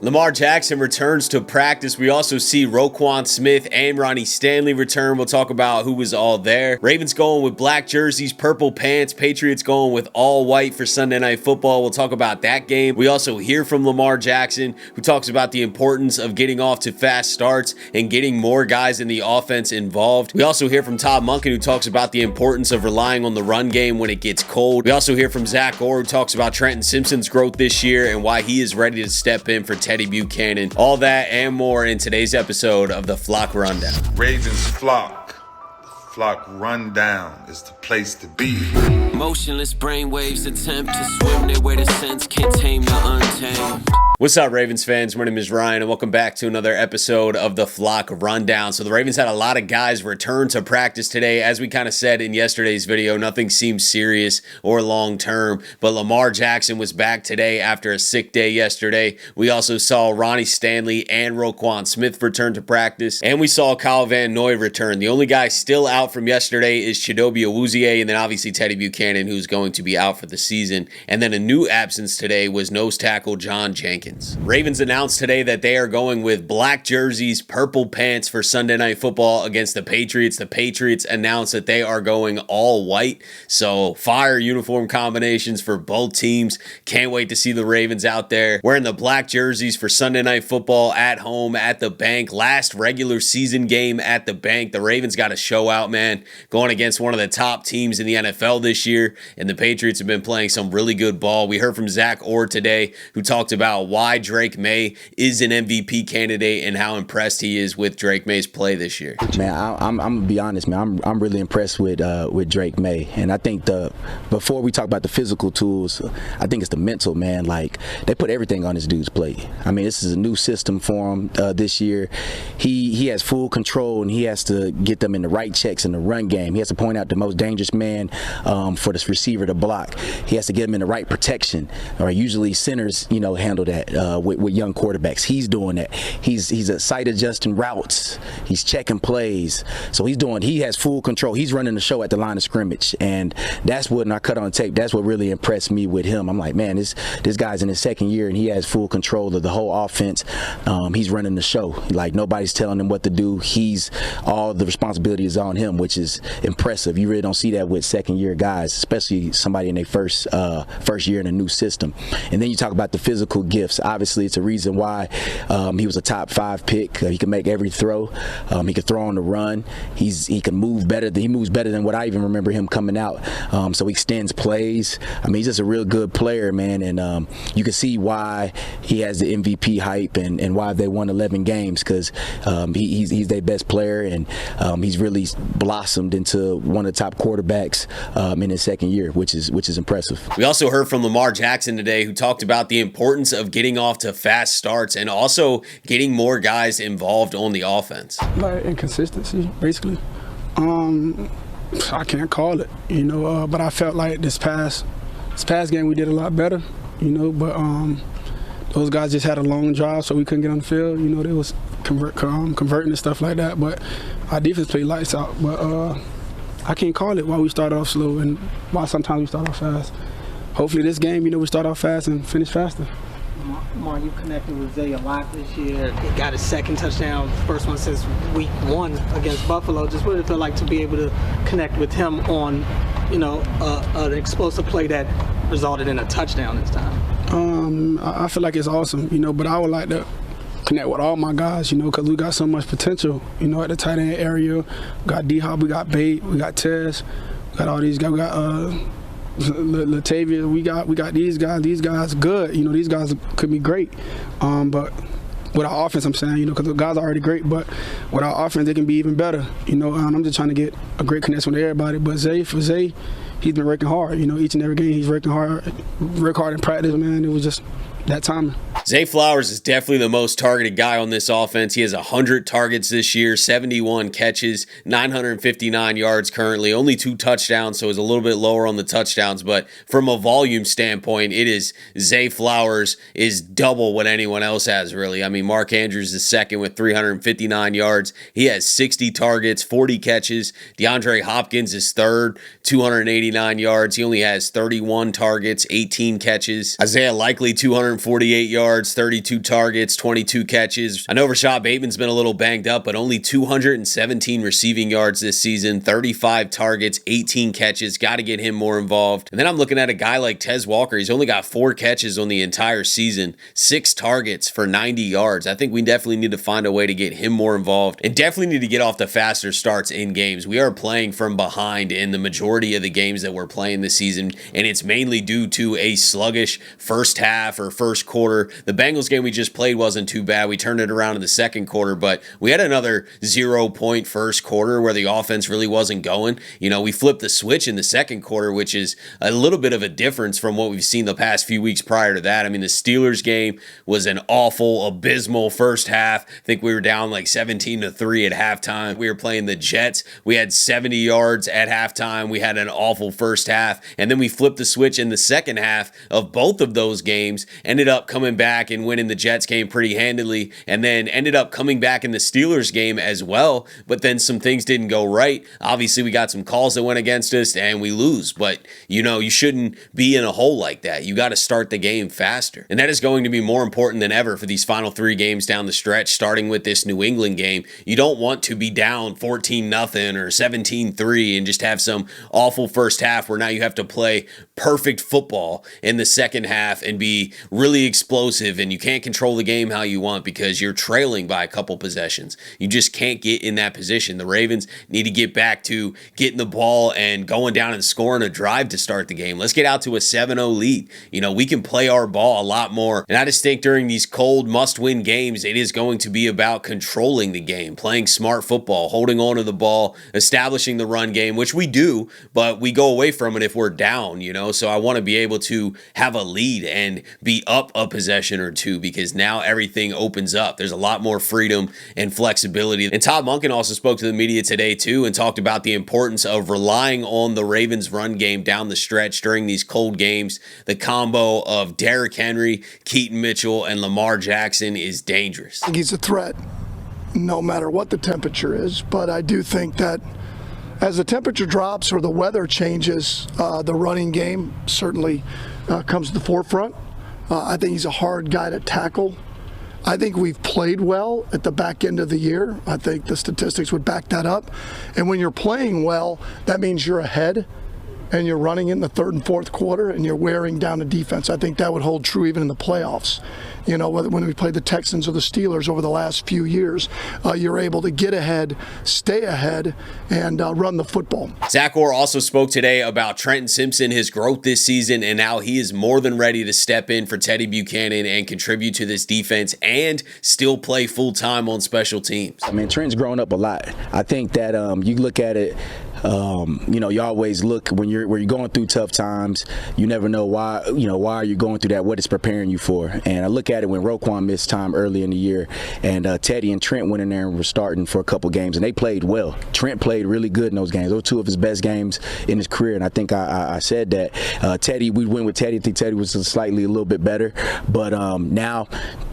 Lamar Jackson returns to practice. We also see Roquan Smith and Ronnie Stanley return. We'll talk about who was all there. Ravens going with black jerseys, purple pants. Patriots going with all white for Sunday Night Football. We'll talk about that game. We also hear from Lamar Jackson, who talks about the importance of getting off to fast starts and getting more guys in the offense involved. We also hear from Todd Monken, who talks about the importance of relying on the run game when it gets cold. We also hear from Zach Orr, who talks about Trenton Simpson's growth this year and why he is ready to step in for Teddy Buchanan. All that and more in today's episode of the Flock Rundown. Ravens Flock. The Flock Rundown is the place to be. Motionless brainwaves attempt to swim their way to sense, can't tame the untamed. What's up, Ravens fans? My name is Ryan, and welcome back to another episode of the Flock Rundown. So the Ravens had a lot of guys return to practice today. As we kind of said in yesterday's video, nothing seems serious or long-term, but Lamar Jackson was back today after a sick day yesterday. We also saw Ronnie Stanley and Roquan Smith return to practice, and we saw Kyle Van Noy return. The only guy still out from yesterday is Chidobe Awuzie, and then obviously Teddy Buchanan, who's going to be out for the season. And then a new absence today was nose tackle John Jenkins. Ravens announced today that they are going with black jerseys, purple pants for Sunday Night Football against the Patriots. The Patriots announced that they are going all white. So fire uniform combinations for both teams. Can't wait to see the Ravens out there wearing the black jerseys for Sunday Night Football at home at the bank. Last regular season game at the bank. The Ravens got a show out, man, going against one of the top teams in the NFL this year. And the Patriots have been playing some really good ball. We heard from Zach Orr today, who talked about why Drake Maye is an MVP candidate and how impressed he is with Drake Maye's play this year. Man, I'm gonna be honest, man. I'm really impressed with Drake Maye, and I think before we talk about the physical tools, I think it's the mental, man. Like, they put everything on this dude's plate. I mean, this is a new system for him this year. He has full control, and he has to get them in the right checks in the run game. He has to point out the most dangerous man for this receiver to block. He has to get him in the right protection. Or usually centers, handle that. With young quarterbacks, he's doing that. He's a sight adjusting routes. He's checking plays. So he has full control. He's running the show at the line of scrimmage, and that's what, when I cut on tape, that's what really impressed me with him. I'm like, man, this guy's in his second year, and he has full control of the whole offense. He's running the show. Like, nobody's telling him what to do. All the responsibility is on him, which is impressive. You really don't see that with second year guys, especially somebody in their first year in a new system. And then you talk about the physical gifts. Obviously, it's a reason why he was a top 5 pick. He can make every throw. He can throw on the run. He can move better. He moves better than what I even remember him coming out. So he extends plays. I mean, he's just a real good player, man. And you can see why he has the MVP hype and why they won 11 games, because he's their best player, and he's really blossomed into one of the top quarterbacks in his second year, which is impressive. We also heard from Lamar Jackson today, who talked about the importance of getting off to fast starts and also getting more guys involved on the offense. Like inconsistency, basically. I can't call it, but I felt like this past game we did a lot better, but those guys just had a long drive, so we couldn't get on the field. They was converting and stuff like that, but our defense played lights out. But I can't call it why we start off slow and why sometimes we start off fast. Hopefully this game, we start off fast and finish faster. Mark, you connected with Zay a lot this year. He got his second touchdown, first one since week 1 against Buffalo. Just what did it feel like to be able to connect with him on, an explosive play that resulted in a touchdown this time? I feel like it's awesome, but I would like to connect with all my guys, because we got so much potential, at the tight end area. We got D-Hop, we got Bate, we got Tez, we got all these guys. We got Latavia, we got these guys. These guys good. These guys could be great. But with our offense, I'm saying, because the guys are already great. But with our offense, they can be even better. I'm just trying to get a great connection with everybody. But Zay, he's been working hard. Each and every game he's working hard in practice, man. It was just that time. Zay Flowers is definitely the most targeted guy on this offense. He has 100 targets this year, 71 catches, 959 yards currently, only 2 touchdowns, so he's a little bit lower on the touchdowns. But from a volume standpoint, it is Zay Flowers is double what anyone else has, really. I mean, Mark Andrews is second with 359 yards. He has 60 targets, 40 catches. DeAndre Hopkins is third, 289 yards. He only has 31 targets, 18 catches. Isaiah Likely, 248 yards. yards, 32 targets, 22 catches. I know Rashad Bateman's been a little banged up, but only 217 receiving yards this season, 35 targets, 18 catches. Got to get him more involved. And then I'm looking at a guy like Tez Walker. He's only got 4 catches on the entire season, 6 targets for 90 yards. I think we definitely need to find a way to get him more involved and definitely need to get off the faster starts in games. We are playing from behind in the majority of the games that we're playing this season, and it's mainly due to a sluggish first half or first quarter. The Bengals game we just played wasn't too bad. We turned it around in the second quarter, but we had another 0-point first quarter where the offense really wasn't going. You know, we flipped the switch in the second quarter, which is a little bit of a difference from what we've seen the past few weeks prior to that. I mean, the Steelers game was an awful, abysmal first half. I think we were down like 17-3 at halftime. We were playing the Jets. We had 70 yards at halftime. We had an awful first half, and then we flipped the switch in the second half of both of those games, ended up coming back and winning the Jets game pretty handily, and then ended up coming back in the Steelers game as well, but then some things didn't go right. Obviously, we got some calls that went against us, and we lose, but you know, you shouldn't be in a hole like that. You got to start the game faster, and that is going to be more important than ever for these final 3 games down the stretch, starting with this New England game. You don't want to be down 14-0 or 17-3 and just have some awful first half where now you have to play perfect football in the second half and be really explosive, and you can't control the game how you want because you're trailing by a couple possessions. You just can't get in that position. The Ravens need to get back to getting the ball and going down and scoring a drive to start the game. Let's get out to a 7-0 lead. You know, we can play our ball a lot more, and I just think during these cold must-win games, it is going to be about controlling the game, playing smart football, holding on to the ball, establishing the run game, which we do, but we go away from it if we're down, you know? So I want to be able to have a lead and be up a possession or two because now everything opens up. There's a lot more freedom and flexibility. And Todd Monken also spoke to the media today too and talked about the importance of relying on the Ravens run game down the stretch during these cold games. The combo of Derrick Henry, Keaton Mitchell, and Lamar Jackson is dangerous. I think he's a threat no matter what the temperature is, but I do think that as the temperature drops or the weather changes, the running game certainly comes to the forefront. I think he's a hard guy to tackle. I think we've played well at the back end of the year. I think the statistics would back that up. And when you're playing well, that means you're ahead and you're running in the third and fourth quarter and you're wearing down the defense. I think that would hold true even in the playoffs. You know, when we played the Texans or the Steelers over the last few years, you're able to get ahead, stay ahead, and run the football. Zach Orr also spoke today about Trenton Simpson, his growth this season, and how he is more than ready to step in for Teddy Buchanan and contribute to this defense and still play full-time on special teams. I mean, Trent's grown up a lot. I think that you look at it, you know, you always look when you're going through tough times. You never know why. You know, why are you going through that? What it's preparing you for? And I look at it when Roquan missed time early in the year, and Teddy and Trent went in there and were starting for a couple games, and they played well. Trent played really good in those games. Those were 2 of his best games in his career, and I think I said that. Teddy, we went with Teddy. I think Teddy was slightly a little bit better, but now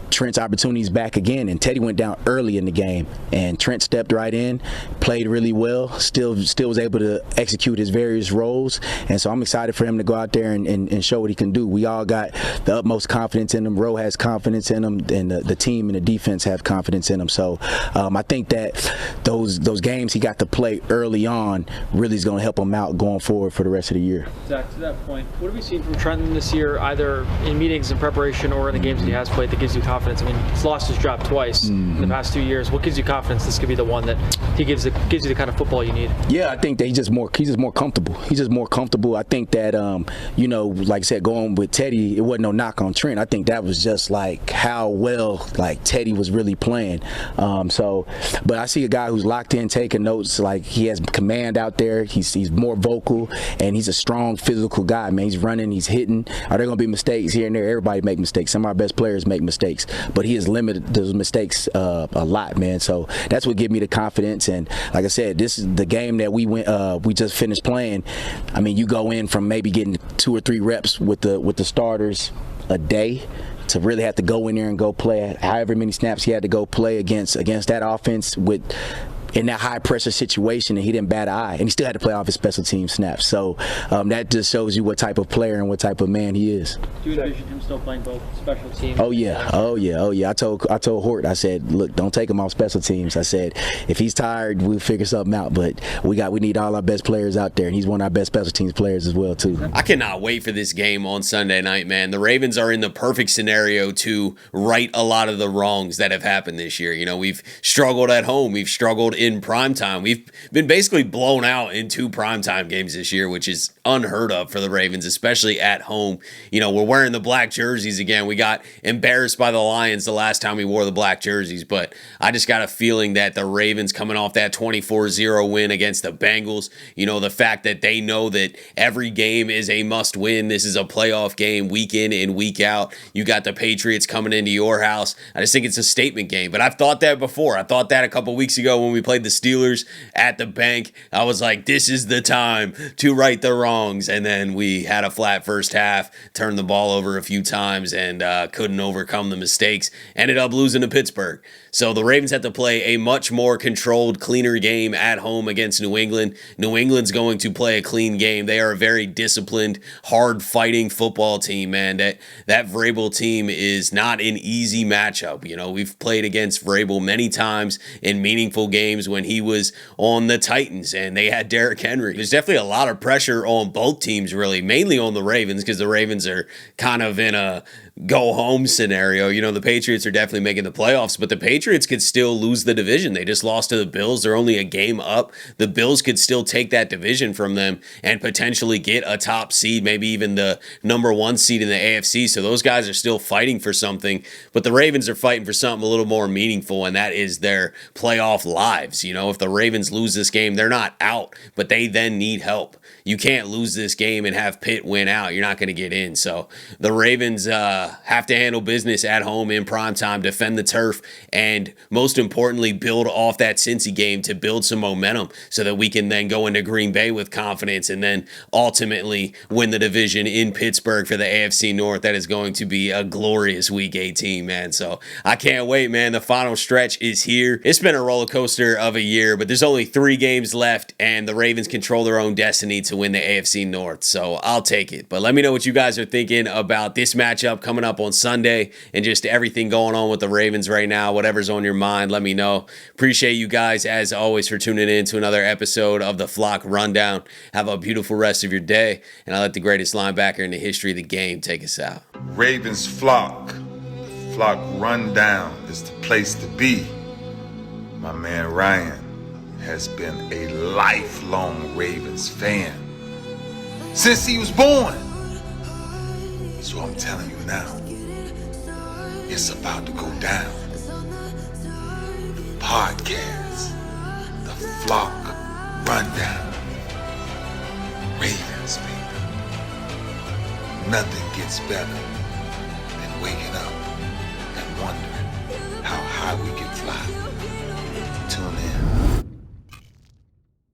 Trent's opportunities back again, and Teddy went down early in the game, and Trent stepped right in, played really well, still was able to execute his various roles, and so I'm excited for him to go out there and show what he can do. We all got the utmost confidence in him. Rowe has confidence in him, and the team and the defense have confidence in him. So I think that those games he got to play early on really is going to help him out going forward for the rest of the year. Zach, to that point, what have we seen from Trenton this year, either in meetings in preparation or in the games that he has played, that gives you confidence? I mean, he's lost his job twice in the past 2 years. What gives you confidence this could be the one that he gives you the kind of football you need? Yeah, I think that he's just more comfortable. He's just more comfortable. I think that you know, like I said, going with Teddy, it wasn't no knock on Trent. I think that was just like how well like Teddy was really playing. But I see a guy who's locked in, taking notes. Like he has command out there. He's more vocal, and he's a strong physical guy. Man, he's running, he's hitting. Are there going to be mistakes here and there? Everybody make mistakes. Some of our best players make mistakes, but he has limited those mistakes a lot, man. So that's what gives me the confidence. And like I said, this is the game that we just finished playing. I mean, you go in from maybe getting 2 or 3 reps with the starters a day to really have to go in there and go play however many snaps he had to go play against that offense with in that high pressure situation, and he didn't bat an eye, and he still had to play off his special team snaps. So that just shows you what type of player and what type of man he is. Do you envision him still playing both special teams? Oh yeah. I told Hort, I said, look, don't take him off special teams. I said, if he's tired, we'll figure something out. But we need all our best players out there, and he's one of our best special teams players as well too. I cannot wait for this game on Sunday night, man. The Ravens are in the perfect scenario to right a lot of the wrongs that have happened this year. You know, we've struggled at home. We've struggled in primetime. We've been basically blown out in 2 primetime games this year, which is unheard of for the Ravens, especially at home. You know, we're wearing the black jerseys again. We got embarrassed by the Lions the last time we wore the black jerseys, but I just got a feeling that the Ravens coming off that 24-0 win against the Bengals, you know, the fact that they know that every game is a must win. This is a playoff game week in and week out. You got the Patriots coming into your house. I just think it's a statement game, but I've thought that before. I thought that a couple weeks ago when we played the Steelers at the bank. I was like, this is the time to right the wrongs, and then we had a flat first half, turned the ball over a few times, and couldn't overcome the mistakes. Ended up losing to Pittsburgh. So the Ravens have to play a much more controlled, cleaner game at home against New England. New England's going to play a clean game. They are a very disciplined, hard-fighting football team, man. That Vrabel team is not an easy matchup. You know, we've played against Vrabel many times in meaningful games when he was on the Titans and they had Derrick Henry. There's definitely a lot of pressure on both teams, really, mainly on the Ravens, because the Ravens are kind of in a go-home scenario. You know, the Patriots are definitely making the playoffs, but the Patriots could still lose the division. They just lost to the Bills. They're only a game up. The Bills could still take that division from them and potentially get a top seed, maybe even the number 1 seed in the AFC. So those guys are still fighting for something, but the Ravens are fighting for something a little more meaningful, and that is their playoff lives. You know, if the Ravens lose this game, they're not out, but they then need help. You can't lose this game and have Pitt win out. You're not going to get in. So the Ravens have to handle business at home in primetime, defend the turf, and most importantly, build off that Cincy game to build some momentum so that we can then go into Green Bay with confidence and then ultimately win the division in Pittsburgh for the AFC North. That is going to be a glorious Week 18, man. So I can't wait, man. The final stretch is here. It's been a roller coaster of a year, but there's only 3 games left, and the Ravens control their own destiny to win the AFC North. So I'll take it. But let me know what you guys are thinking about this matchup coming up on Sunday and just everything going on with the Ravens right now. Whatever's on your mind, let me know. Appreciate you guys, as always, for tuning in to another episode of the Flock Rundown. Have a beautiful rest of your day, and I'll let the greatest linebacker in the history of the game take us out. Ravens Flock. The Flock Rundown is the place to be. My man Ryan has been a lifelong Ravens fan since he was born. So I'm telling you now, it's about to go down. The podcast, the Flock Rundown. Ravens, baby. Nothing gets better than waking up and wondering how high we can